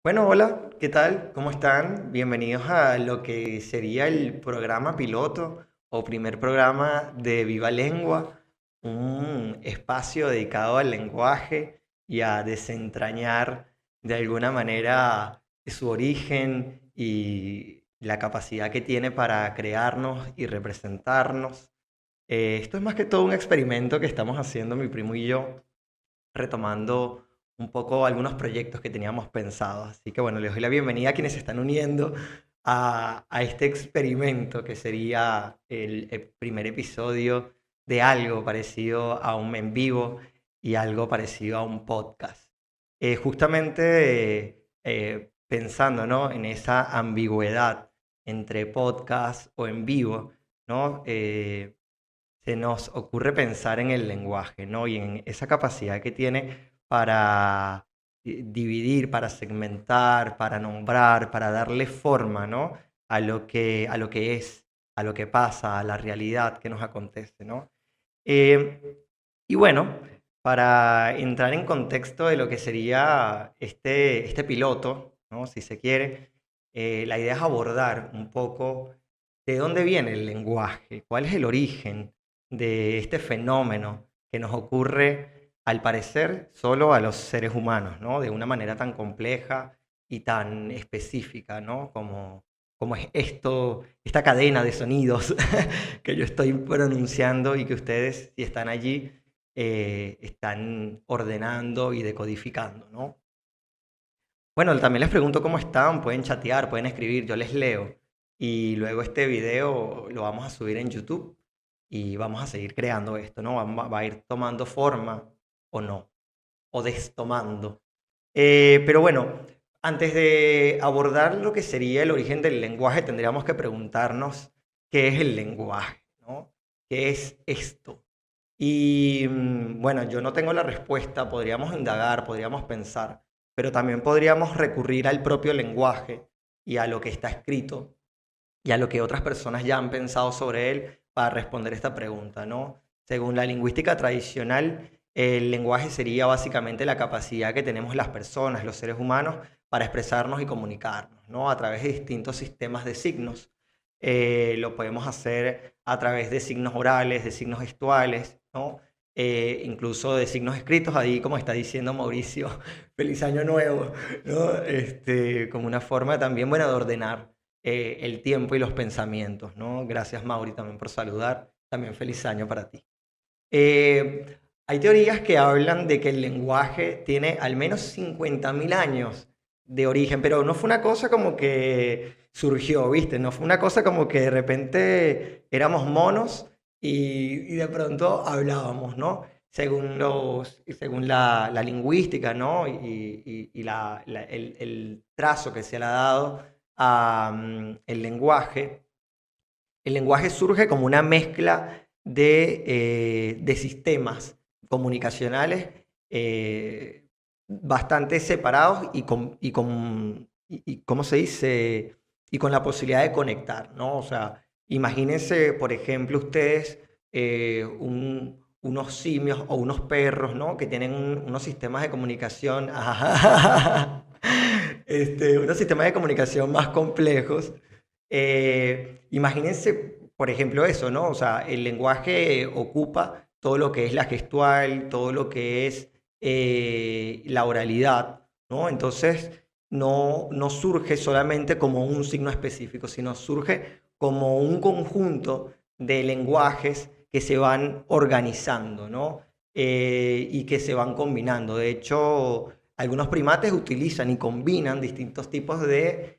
Bueno, hola, ¿qué tal? ¿Cómo están? Bienvenidos a lo que sería el programa piloto o primer programa de Viva Lengua, un espacio dedicado al lenguaje y a desentrañar de alguna manera su origen y la capacidad que tiene para crearnos y representarnos. Esto es más que todo un experimento que estamos haciendo mi primo y yo retomando un poco algunos proyectos que teníamos pensados. Así que bueno, les doy la bienvenida a quienes se están uniendo a este experimento que sería el primer episodio de algo parecido a un en vivo y algo parecido a un podcast. Justamente pensando, ¿no?, en esa ambigüedad entre podcast o en vivo, ¿no? Se nos ocurre pensar en el lenguaje, ¿no? Y en esa capacidad que tiene para dividir, para segmentar, para nombrar, para darle forma, ¿no? A lo que es, a lo que pasa, a la realidad que nos acontece, ¿no? Y bueno, para entrar en contexto de lo que sería este piloto, ¿no?, si se quiere, la idea es abordar un poco de dónde viene el lenguaje, cuál es el origen de este fenómeno que nos ocurre, al parecer, solo a los seres humanos, ¿no? De una manera tan compleja y tan específica, ¿no? Como es esto, esta cadena de sonidos que yo estoy pronunciando y que ustedes, si están allí, están ordenando y decodificando, ¿no? Bueno, también les pregunto cómo están, pueden chatear, pueden escribir, yo les leo. Y luego este video lo vamos a subir en YouTube y vamos a seguir creando esto, ¿no? Va a ir tomando forma o no, o destomando. Pero bueno, antes de abordar lo que sería el origen del lenguaje, tendríamos que preguntarnos qué es el lenguaje, ¿no? ¿Qué es esto? Y bueno, yo no tengo la respuesta, podríamos indagar, podríamos pensar, pero también podríamos recurrir al propio lenguaje y a lo que está escrito y a lo que otras personas ya han pensado sobre él para responder esta pregunta, ¿no? Según la lingüística tradicional, el lenguaje sería básicamente la capacidad que tenemos las personas, los seres humanos, para expresarnos y comunicarnos, ¿no? A través de distintos sistemas de signos. Lo podemos hacer a través de signos orales, de signos gestuales, ¿no? Incluso de signos escritos, ahí como está diciendo Mauricio, feliz año nuevo, ¿no? Como una forma también, bueno, de ordenar el tiempo y los pensamientos, ¿no? Gracias, Mauri, también por saludar. También feliz año para ti. Hay teorías que hablan de que el lenguaje tiene al menos 50.000 años de origen, pero no fue una cosa como que surgió, ¿viste? No fue una cosa como que de repente éramos monos y de pronto hablábamos, ¿no? Según la lingüística, ¿no? El trazo que se le ha dado a el lenguaje. El lenguaje surge como una mezcla de sistemas comunicacionales bastante separados ¿cómo se dice? Y con la posibilidad de conectar, ¿no? O sea, imagínense, por ejemplo, ustedes unos simios o unos perros, ¿no? Que tienen unos sistemas de comunicación, unos sistemas de comunicación más complejos. Imagínense, por ejemplo, eso, ¿no? O sea, el lenguaje ocupa todo lo que es la gestual, todo lo que es la oralidad, ¿no? Entonces, no surge solamente como un signo específico, sino surge como un conjunto de lenguajes que se van organizando, ¿no? Y que se van combinando. De hecho, algunos primates utilizan y combinan distintos tipos de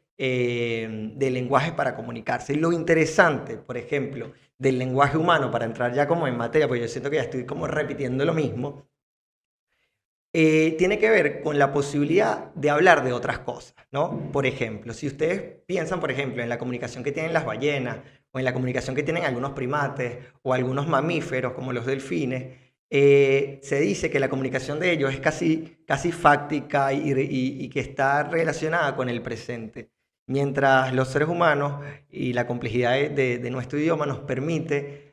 lenguajes para comunicarse. Y lo interesante, por ejemplo, del lenguaje humano, para entrar ya como en materia, porque yo siento que ya estoy como repitiendo lo mismo, tiene que ver con la posibilidad de hablar de otras cosas, ¿no? Por ejemplo, si ustedes piensan, por ejemplo, en la comunicación que tienen las ballenas, o en la comunicación que tienen algunos primates, o algunos mamíferos, como los delfines, se dice que la comunicación de ellos es casi fáctica y que está relacionada con el presente, mientras los seres humanos y la complejidad de nuestro idioma nos permite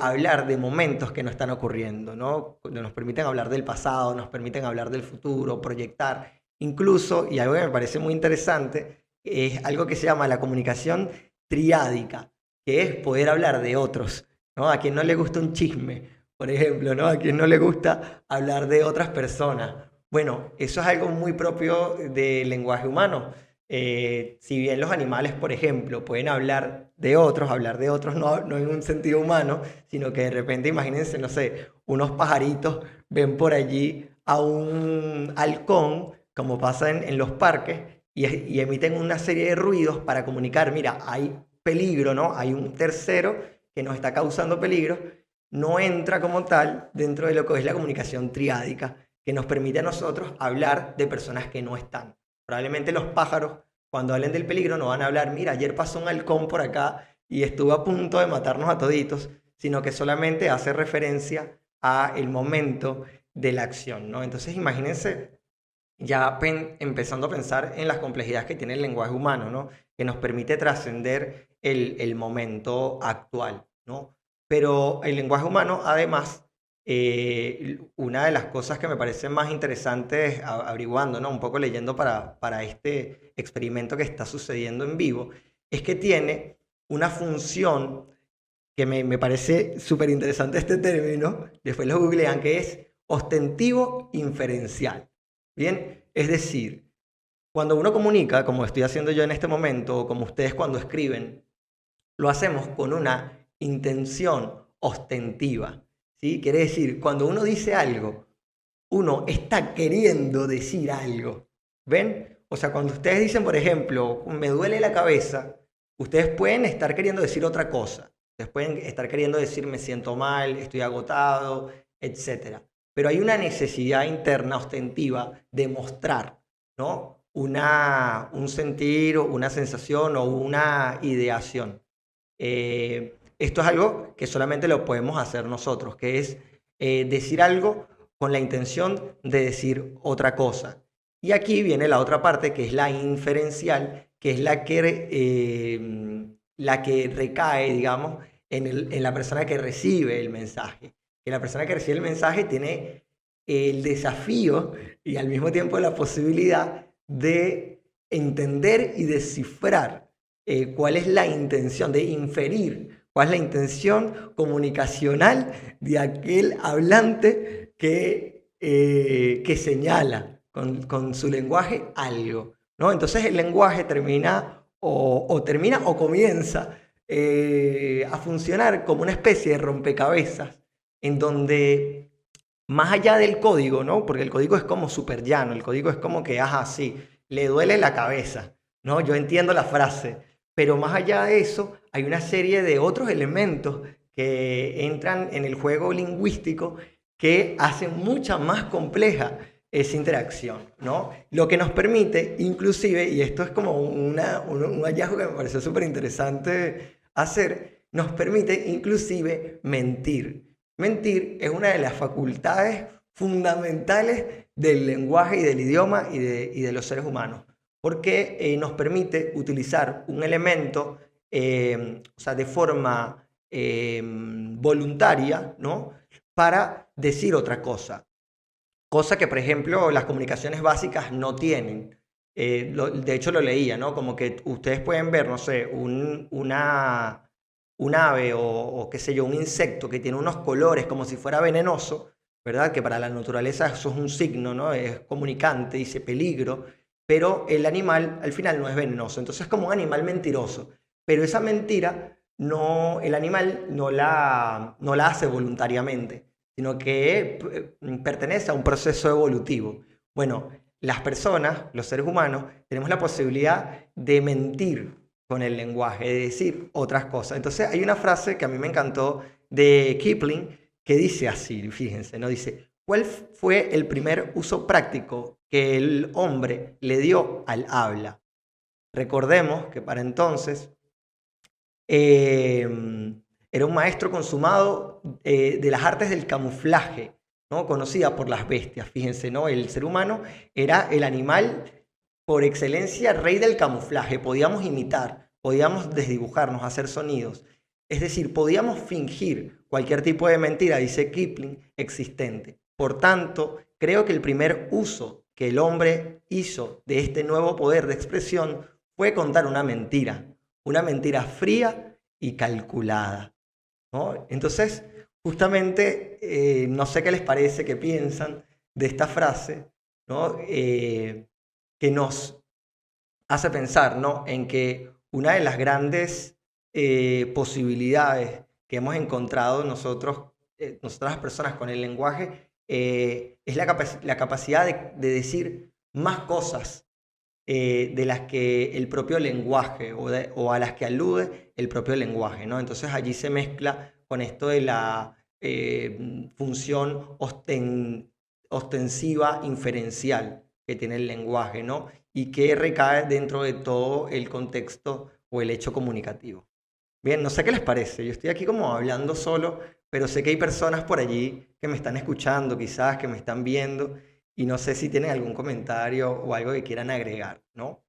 hablar de momentos que no están ocurriendo, ¿no? Nos permiten hablar del pasado, nos permiten hablar del futuro, proyectar. Incluso, y algo que me parece muy interesante, es algo que se llama la comunicación triádica, que es poder hablar de otros, ¿no? A quien no le gusta un chisme, por ejemplo, ¿no? A quien no le gusta hablar de otras personas. Bueno, eso es algo muy propio del lenguaje humano. Si bien los animales, por ejemplo, pueden hablar de otros no en un sentido humano, sino que de repente, imagínense, no sé, unos pajaritos ven por allí a un halcón, como pasa en los parques, y emiten una serie de ruidos para comunicar, mira, hay peligro, ¿no? Hay un tercero que nos está causando peligro, no entra como tal dentro de lo que es la comunicación triádica, que nos permite a nosotros hablar de personas que no están. Probablemente los pájaros, cuando hablen del peligro, no van a hablar, mira, ayer pasó un halcón por acá y estuvo a punto de matarnos a toditos, sino que solamente hace referencia a el momento de la acción, ¿no? Entonces imagínense ya empezando a pensar en las complejidades que tiene el lenguaje humano, ¿no? Que nos permite trascender el momento actual, ¿no? Pero el lenguaje humano, además, una de las cosas que me parece más interesantes averiguando, ¿no? Un poco leyendo para este experimento que está sucediendo en vivo, es que tiene una función que me parece súper interesante este término, después lo googlean, que es ostentivo inferencial. Bien, es decir, cuando uno comunica, como estoy haciendo yo en este momento, o como ustedes cuando escriben, lo hacemos con una intención ostentiva. ¿Sí? Quiere decir, cuando uno dice algo, uno está queriendo decir algo. ¿Ven? O sea, cuando ustedes dicen, por ejemplo, me duele la cabeza, ustedes pueden estar queriendo decir otra cosa. Ustedes pueden estar queriendo decir me siento mal, estoy agotado, etcétera. Pero hay una necesidad interna ostentiva de mostrar, ¿no? Un sentir, una sensación o una ideación. Esto es algo que solamente lo podemos hacer nosotros, que es decir algo con la intención de decir otra cosa. Y aquí viene la otra parte, que es la inferencial, que es la que recae, digamos, en la persona que recibe el mensaje. Que la persona que recibe el mensaje tiene el desafío y al mismo tiempo la posibilidad de entender y descifrar cuál es la intención, de inferir cuál es la intención comunicacional de aquel hablante que señala con su lenguaje algo, ¿no? Entonces el lenguaje termina o comienza a funcionar como una especie de rompecabezas en donde más allá del código, ¿no? Porque el código es como súper llano, el código es como que, ajá, sí, le duele la cabeza, ¿no? Yo entiendo la frase, pero más allá de eso hay una serie de otros elementos que entran en el juego lingüístico que hacen mucha más compleja esa interacción, ¿no? Lo que nos permite, inclusive, y esto es como un hallazgo que me pareció súper interesante hacer, nos permite inclusive mentir. Mentir es una de las facultades fundamentales del lenguaje y del idioma y de los seres humanos, porque nos permite utilizar un elemento, o sea, de forma voluntaria, ¿no? Para decir otra cosa que, por ejemplo, las comunicaciones básicas no tienen. De hecho, lo leía, ¿no? Como que ustedes pueden ver, no sé, un ave o qué sé yo, un insecto que tiene unos colores como si fuera venenoso, ¿verdad? Que para la naturaleza eso es un signo, ¿no? Es comunicante, dice peligro, pero el animal al final no es venenoso. Entonces es como un animal mentiroso. Pero esa mentira no, el animal no la hace voluntariamente, sino que pertenece a un proceso evolutivo. Bueno, las personas, los seres humanos, tenemos la posibilidad de mentir con el lenguaje, de decir otras cosas. Entonces hay una frase que a mí me encantó de Kipling que dice así, fíjense, ¿no? Dice, ¿cuál fue el primer uso práctico que el hombre le dio al habla? Recordemos que para entonces era un maestro consumado de las artes del camuflaje, ¿no? Conocida por las bestias, fíjense, ¿no? El ser humano era el animal por excelencia rey del camuflaje, podíamos imitar, podíamos desdibujarnos, hacer sonidos. Es decir, podíamos fingir cualquier tipo de mentira, dice Kipling, existente. Por tanto, creo que el primer uso que el hombre hizo de este nuevo poder de expresión fue contar una mentira fría y calculada, ¿no? Entonces, justamente, no sé qué les parece, qué piensan de esta frase, ¿no? Que nos hace pensar, ¿no? En que una de las grandes posibilidades que hemos encontrado nosotras las personas con el lenguaje, es la capacidad de decir más cosas de las que el propio lenguaje o a las que alude el propio lenguaje, ¿no? Entonces allí se mezcla con esto de la función ostensiva inferencial que tiene el lenguaje, ¿no? Y que recae dentro de todo el contexto o el hecho comunicativo. Bien, no sé qué les parece. Yo estoy aquí como hablando solo, pero sé que hay personas por allí que me están escuchando, quizás que me están viendo, y no sé si tienen algún comentario o algo que quieran agregar, ¿no?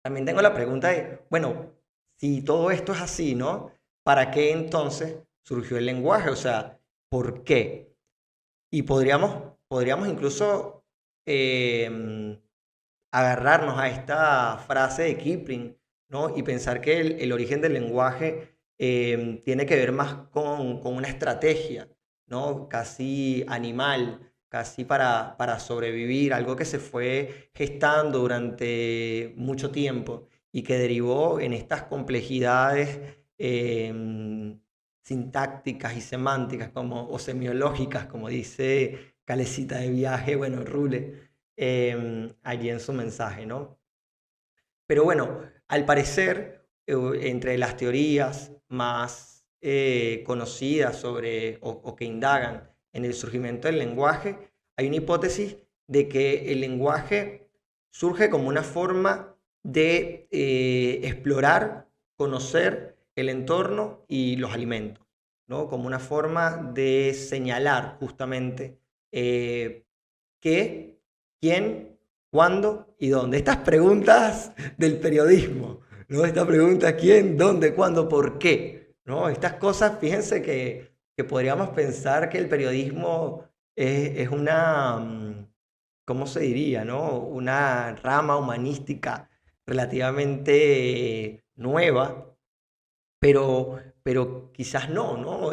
También tengo la pregunta de, bueno, si todo esto es así, ¿no? ¿Para qué entonces surgió el lenguaje? O sea, ¿por qué? Y podríamos incluso em, agarrarnos a esta frase de Kipling, ¿no? Y pensar que el origen del lenguaje tiene que ver más con una estrategia, ¿no? Casi animal, casi para sobrevivir, algo que se fue gestando durante mucho tiempo y que derivó en estas complejidades sintácticas y semánticas o semiológicas, como dice Calecita de Viaje, bueno, Rule, allí en su mensaje, ¿no? Pero bueno, al parecer, entre las teorías más conocidas o que indagan en el surgimiento del lenguaje, hay una hipótesis de que el lenguaje surge como una forma de explorar, conocer el entorno y los alimentos, ¿no? Como una forma de señalar justamente qué, quién, cuándo y dónde. Estas preguntas del periodismo, ¿no? Esta pregunta quién, dónde, cuándo, por qué, ¿no? Estas cosas, fíjense que podríamos pensar que el periodismo es una, ¿cómo se diría, no? Una rama humanística relativamente nueva, pero quizás no, ¿no?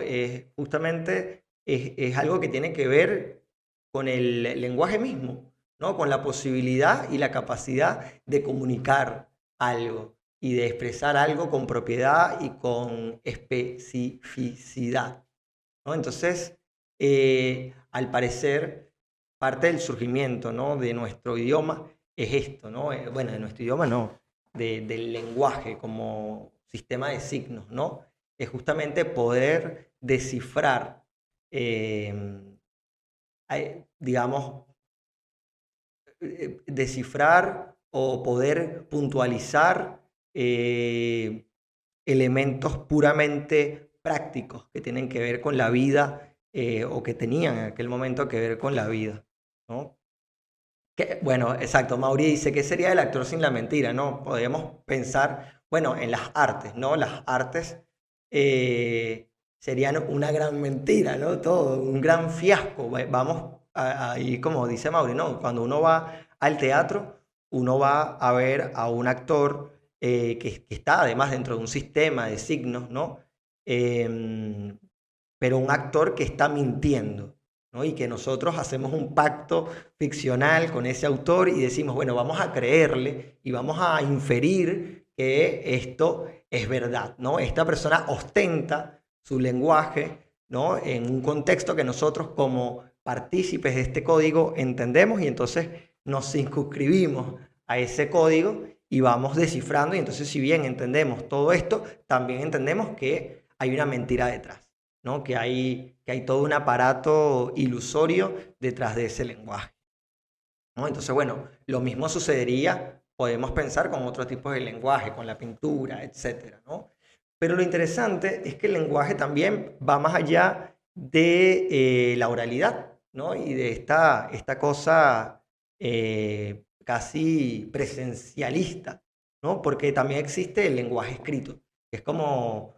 Justamente es algo que tiene que ver con el lenguaje mismo, ¿no? Con la posibilidad y la capacidad de comunicar algo y de expresar algo con propiedad y con especificidad, ¿no? Entonces, al parecer, parte del surgimiento, ¿no? De nuestro idioma es esto, ¿no? Bueno, de nuestro idioma no, del lenguaje como sistema de signos, ¿no? Es justamente poder descifrar, eh, digamos, descifrar o poder puntualizar elementos puramente prácticos que tienen que ver con la vida o que tenían en aquel momento que ver con la vida, ¿no? Bueno, exacto, Mauri dice, ¿qué sería el actor sin la mentira? ¿No? Podríamos pensar, bueno, en las artes, ¿no? Las artes serían una gran mentira, ¿no? Todo, un gran fiasco. Vamos ahí, como dice Mauri, ¿no? Cuando uno va al teatro, uno va a ver a un actor que está además dentro de un sistema de signos, ¿no? Em, pero un actor que está mintiendo, ¿no? Y que nosotros hacemos un pacto ficcional con ese autor y decimos, bueno, vamos a creerle y vamos a inferir que esto es verdad, ¿no? Esta persona ostenta su lenguaje, ¿no? En un contexto que nosotros como partícipes de este código entendemos y entonces nos circunscribimos a ese código y vamos descifrando y entonces si bien entendemos todo esto, también entendemos que hay una mentira detrás, ¿no? Que hay todo un aparato ilusorio detrás de ese lenguaje, ¿no? Entonces, bueno, lo mismo sucedería, podemos pensar con otros tipos de lenguaje, con la pintura, etcétera, ¿no? Pero lo interesante es que el lenguaje también va más allá de la oralidad, ¿no? Y de esta cosa casi presencialista, ¿no? Porque también existe el lenguaje escrito, que es como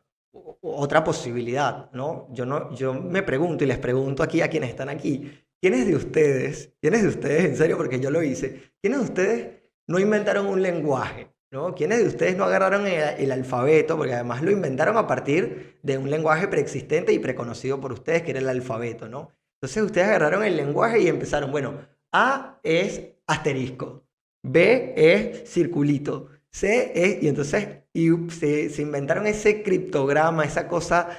otra posibilidad, ¿no? Yo me pregunto y les pregunto aquí a quienes están aquí, quiénes de ustedes, en serio, porque yo lo hice, quiénes de ustedes no inventaron un lenguaje? ¿No? ¿Quiénes de ustedes no agarraron el alfabeto? Porque además lo inventaron a partir de un lenguaje preexistente y preconocido por ustedes, que era el alfabeto, ¿no? Entonces ustedes agarraron el lenguaje y empezaron, bueno, A es asterisco, B es circulito, C es, y entonces se inventaron ese criptograma, esa cosa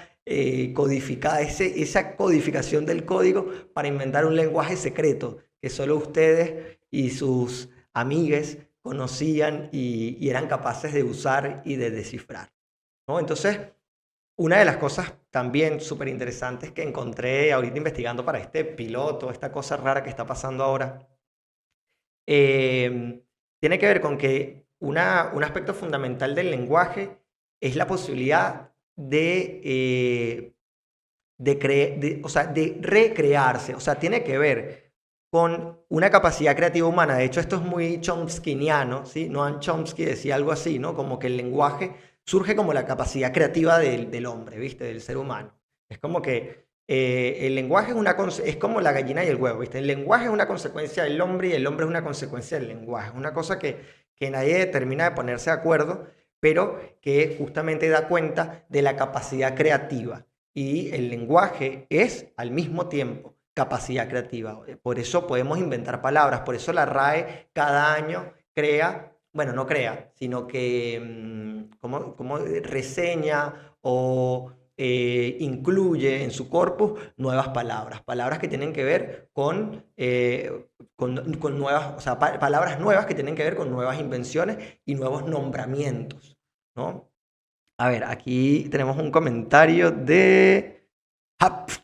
codificada, esa codificación del código para inventar un lenguaje secreto que solo ustedes y sus amigues conocían y eran capaces de usar y de descifrar, ¿no? Entonces, una de las cosas también súper interesantes que encontré ahorita investigando para este piloto, esta cosa rara que está pasando ahora, tiene que ver con que un aspecto fundamental del lenguaje es la posibilidad o sea, de recrearse. O sea, tiene que ver con una capacidad creativa humana. De hecho, esto es muy chomskiniano, ¿sí? Noam Chomsky decía algo así, ¿no? Como que el lenguaje surge como la capacidad creativa del hombre, ¿viste? Del ser humano. Es como que el lenguaje es como la gallina y el huevo, ¿viste? El lenguaje es una consecuencia del hombre y el hombre es una consecuencia del lenguaje. Es una cosa que nadie termina de ponerse de acuerdo, pero que justamente da cuenta de la capacidad creativa. Y el lenguaje es al mismo tiempo capacidad creativa. Por eso podemos inventar palabras, por eso la RAE cada año crea, bueno, no crea, sino que como reseña o incluye en su corpus nuevas palabras, palabras que tienen que ver con nuevas, o sea, palabras nuevas que tienen que ver con nuevas invenciones y nuevos nombramientos, ¿no? A ver, aquí tenemos un comentario de Haps.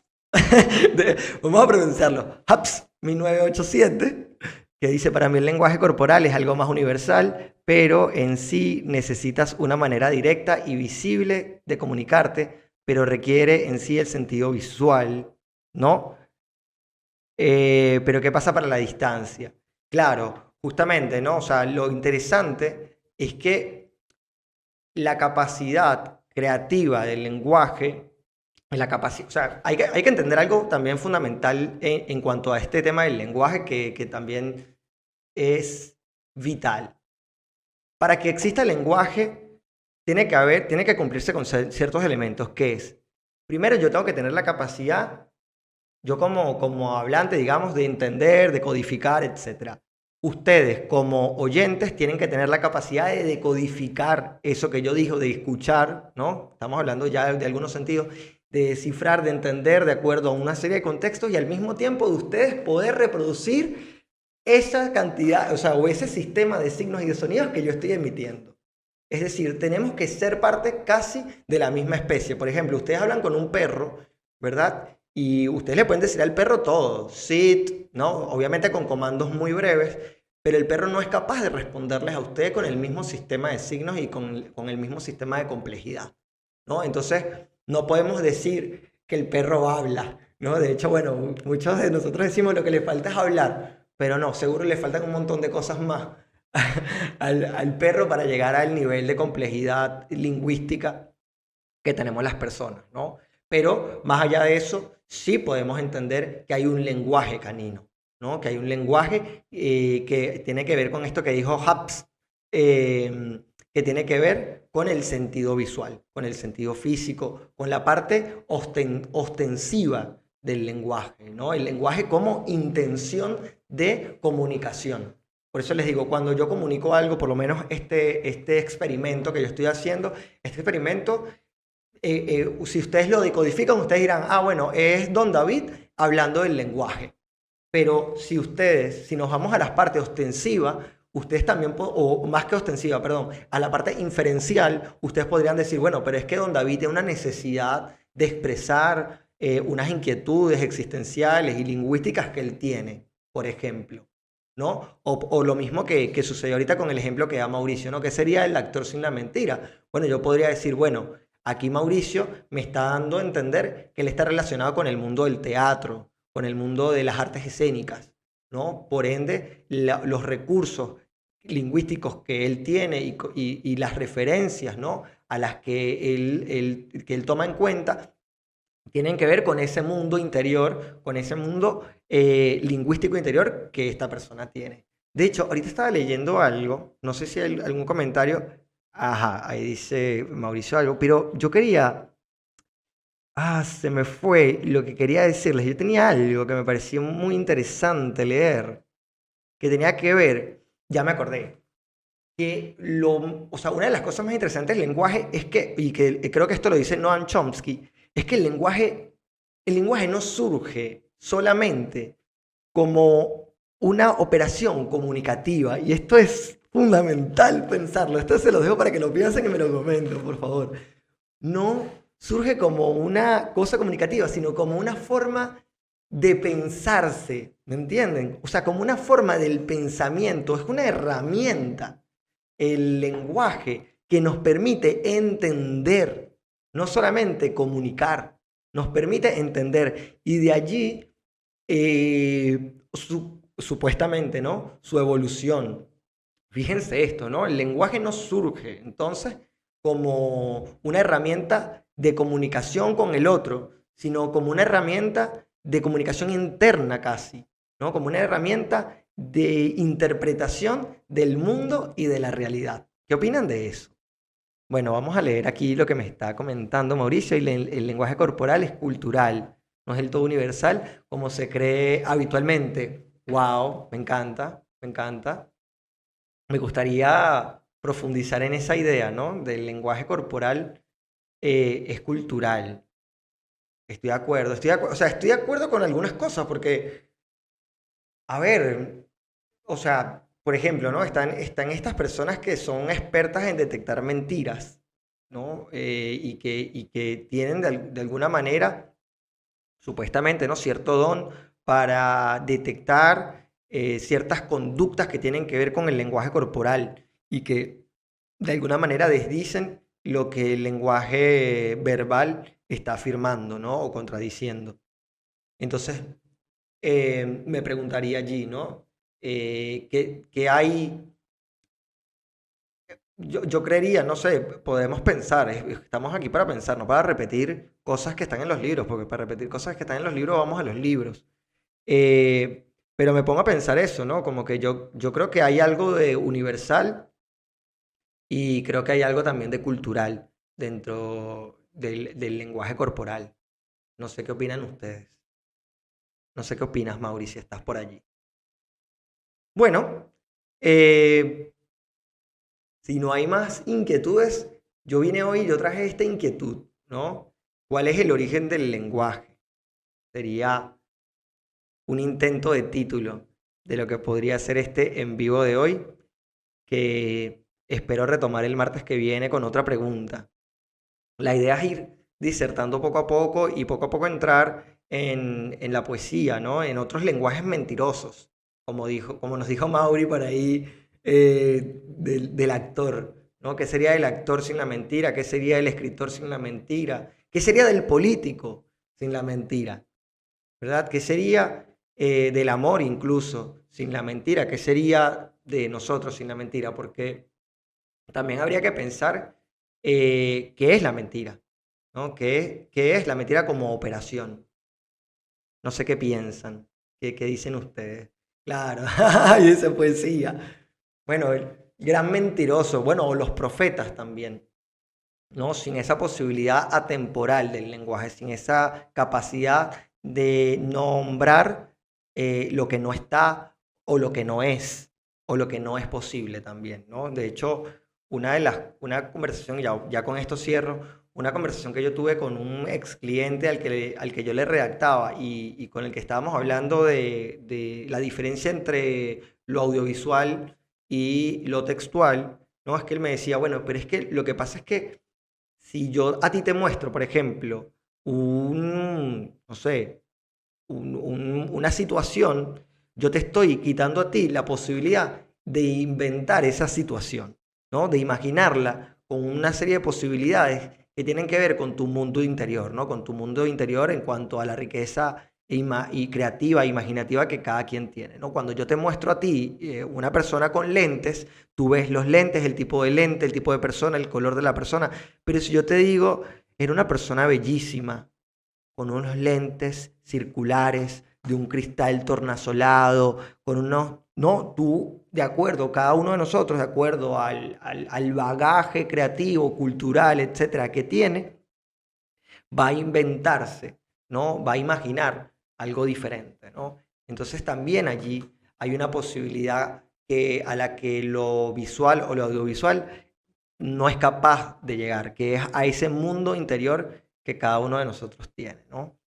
Vamos a pronunciarlo. Haps 1987, que dice, para mí el lenguaje corporal es algo más universal, pero en sí necesitas una manera directa y visible de comunicarte, pero requiere en sí el sentido visual, ¿no? Pero ¿qué pasa para la distancia? Claro, justamente, ¿no? O sea, lo interesante es que la capacidad creativa del lenguaje, o sea, hay que entender algo también fundamental en cuanto a este tema del lenguaje que también es vital. Para que exista el lenguaje, tiene que cumplirse con ciertos elementos, que es, primero yo tengo que tener la capacidad, yo como hablante, digamos, de entender, de codificar, etc. Ustedes como oyentes tienen que tener la capacidad de decodificar eso que yo digo, de escuchar, ¿no? Estamos hablando ya de algunos sentidos, de descifrar, de entender de acuerdo a una serie de contextos y al mismo tiempo de ustedes poder reproducir esa cantidad, o sea, o ese sistema de signos y de sonidos que yo estoy emitiendo. Es decir, tenemos que ser parte casi de la misma especie. Por ejemplo, ustedes hablan con un perro, ¿verdad? Y ustedes le pueden decir al perro todo, sit, ¿no? Obviamente con comandos muy breves, pero el perro no es capaz de responderles a ustedes con el mismo sistema de signos y con el mismo sistema de complejidad, ¿no? Entonces, no podemos decir que el perro habla, ¿no? De hecho, bueno, muchos de nosotros decimos lo que le falta es hablar, pero no, seguro le faltan un montón de cosas más al perro para llegar al nivel de complejidad lingüística que tenemos las personas, ¿no? Pero más allá de eso, sí podemos entender que hay un lenguaje canino, ¿no? Que hay un lenguaje que tiene que ver con esto que dijo Hobbes, que tiene que ver con el sentido visual, con el sentido físico, con la parte ostensiva del lenguaje, ¿no? El lenguaje como intención de comunicación. Por eso les digo, cuando yo comunico algo, por lo menos este experimento que yo estoy haciendo, este experimento, si ustedes lo decodifican, ustedes dirán, ah, bueno, es Don David hablando del lenguaje. Pero si nos vamos a las partes ostensivas, ustedes también, o más que ostensiva, perdón, a la parte inferencial, ustedes podrían decir, bueno, pero es que Don David tiene una necesidad de expresar unas inquietudes existenciales y lingüísticas que él tiene, por ejemplo, ¿no? O lo mismo que sucedió ahorita con el ejemplo que da Mauricio, ¿no? Que sería el actor sin la mentira. Bueno, yo podría decir, bueno, aquí Mauricio me está dando a entender que él está relacionado con el mundo del teatro, con el mundo de las artes escénicas, ¿no? Por ende, los recursos lingüísticos que él tiene y las referencias, ¿no? A las que él toma en cuenta tienen que ver con ese mundo interior, con ese mundo lingüístico interior que esta persona tiene. De hecho, ahorita estaba leyendo algo, no sé si hay algún comentario, ajá, ahí dice Mauricio algo, pero yo quería, se me fue lo que quería decirles, yo tenía algo que me pareció muy interesante leer, que tenía que ver, ya me acordé, o sea, una de las cosas más interesantes del lenguaje es que, y que creo que esto lo dice Noam Chomsky, es que el lenguaje no surge solamente como una operación comunicativa, y esto es fundamental pensarlo, esto se lo dejo para que lo piensen y me lo comenten, por favor. No surge como una cosa comunicativa, sino como una forma de pensarse, ¿me entienden? O sea, como una forma del pensamiento, es una herramienta el lenguaje que nos permite entender, no solamente comunicar, nos permite entender. Y de allí, supuestamente, ¿no? Su evolución. Fíjense esto, ¿no? El lenguaje no surge entonces como una herramienta de comunicación con el otro, sino como una herramienta de comunicación interna casi, ¿no? Como una herramienta de interpretación del mundo y de la realidad. ¿Qué opinan de eso? Bueno, vamos a leer aquí lo que me está comentando Mauricio. El lenguaje corporal es cultural, no es el todo universal como se cree habitualmente. ¡Wow! Me encanta, me encanta. Me gustaría profundizar en esa idea, ¿no? Del lenguaje corporal es cultural. O sea, estoy de acuerdo con algunas cosas porque, a ver, o sea, por ejemplo, ¿no? Están estas personas que son expertas en detectar mentiras, ¿no? Y que tienen de alguna manera, supuestamente, ¿no? Cierto don para detectar ciertas conductas que tienen que ver con el lenguaje corporal y que de alguna manera desdicen lo que el lenguaje verbal está afirmando, ¿no? O contradiciendo. Entonces, me preguntaría allí, ¿no? ¿Qué hay? Yo creería, no sé, podemos pensar, estamos aquí para pensar, no para repetir cosas que están en los libros, porque para repetir cosas que están en los libros vamos a los libros. Pero me pongo a pensar eso, ¿no? Como que yo creo que hay algo de universal y creo que hay algo también de cultural dentro del lenguaje corporal. No sé qué opinan ustedes. No sé qué opinas, Mauri, si estás por allí. Bueno, eh, si no hay más inquietudes, yo vine hoy y yo traje esta inquietud, ¿no? ¿Cuál es el origen del lenguaje? Sería un intento de título de lo que podría ser este en vivo de hoy, que espero retomar el martes que viene con otra pregunta. La idea es ir disertando poco a poco entrar en la poesía, ¿no? En otros lenguajes mentirosos, como nos dijo Mauri por ahí, del actor, ¿no? ¿Qué sería el actor sin la mentira? ¿Qué sería el escritor sin la mentira? ¿Qué sería del político sin la mentira? ¿Verdad? ¿Qué sería del amor incluso sin la mentira? ¿Qué sería de nosotros sin la mentira? Porque también habría que pensar qué es la mentira, ¿no? ¿Qué es la mentira como operación? No sé qué piensan, qué dicen ustedes. Claro, y esa poesía. Bueno, el gran mentiroso, bueno, o los profetas también, ¿no? Sin esa posibilidad atemporal del lenguaje, sin esa capacidad de nombrar lo que no está o lo que no es, o lo que no es posible también, ¿no? De hecho, una conversación, ya con esto cierro, una conversación que yo tuve con un ex cliente al que yo le redactaba y con el que estábamos hablando de la diferencia entre lo audiovisual y lo textual, ¿no? Es que él me decía, bueno, pero es que lo que pasa es que si yo a ti te muestro, por ejemplo, no sé, una situación, yo te estoy quitando a ti la posibilidad de inventar esa situación, ¿no? De imaginarla con una serie de posibilidades que tienen que ver con tu mundo interior, ¿no? Con tu mundo interior en cuanto a la riqueza y creativa, imaginativa que cada quien tiene, ¿no? Cuando yo te muestro a ti una persona con lentes, tú ves los lentes, el tipo de lente, el tipo de persona, el color de la persona, pero si yo te digo, era una persona bellísima, con unos lentes circulares de un cristal tornasolado, con unos, no, tú, de acuerdo, cada uno de nosotros, de acuerdo al bagaje creativo, cultural, etcétera, que tiene, va a inventarse, ¿no? Va a imaginar algo diferente, ¿no? Entonces también allí hay una posibilidad a la que lo visual o lo audiovisual no es capaz de llegar, que es a ese mundo interior que cada uno de nosotros tiene, ¿no?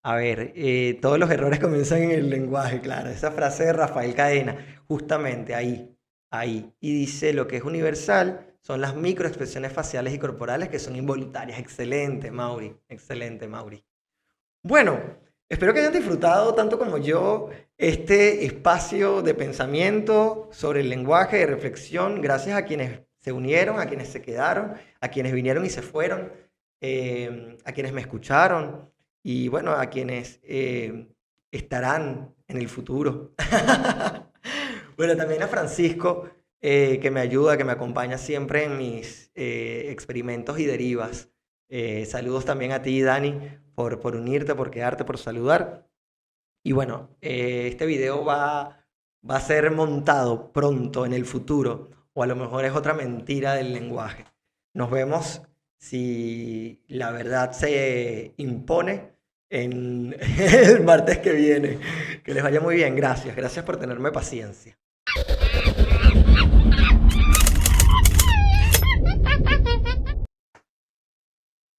A ver, todos los errores comienzan en el lenguaje, claro. Esa frase de Rafael Cadena, justamente ahí, ahí. Y dice, lo que es universal son las microexpresiones faciales y corporales que son involuntarias. Excelente, Mauri. Bueno, espero que hayan disfrutado tanto como yo este espacio de pensamiento sobre el lenguaje, de reflexión. Gracias a quienes se unieron, a quienes se quedaron, a quienes vinieron y se fueron, a quienes me escucharon y bueno, a quienes estarán en el futuro. Bueno, también a Francisco, que me ayuda, que me acompaña siempre en mis experimentos y derivas. Saludos también a ti, Dani, por unirte, por quedarte, por saludar. Y bueno, este video va a ser montado pronto en el futuro, o a lo mejor es otra mentira del lenguaje. Nos vemos si la verdad se impone en el martes que viene. Que les vaya muy bien, gracias por tenerme paciencia.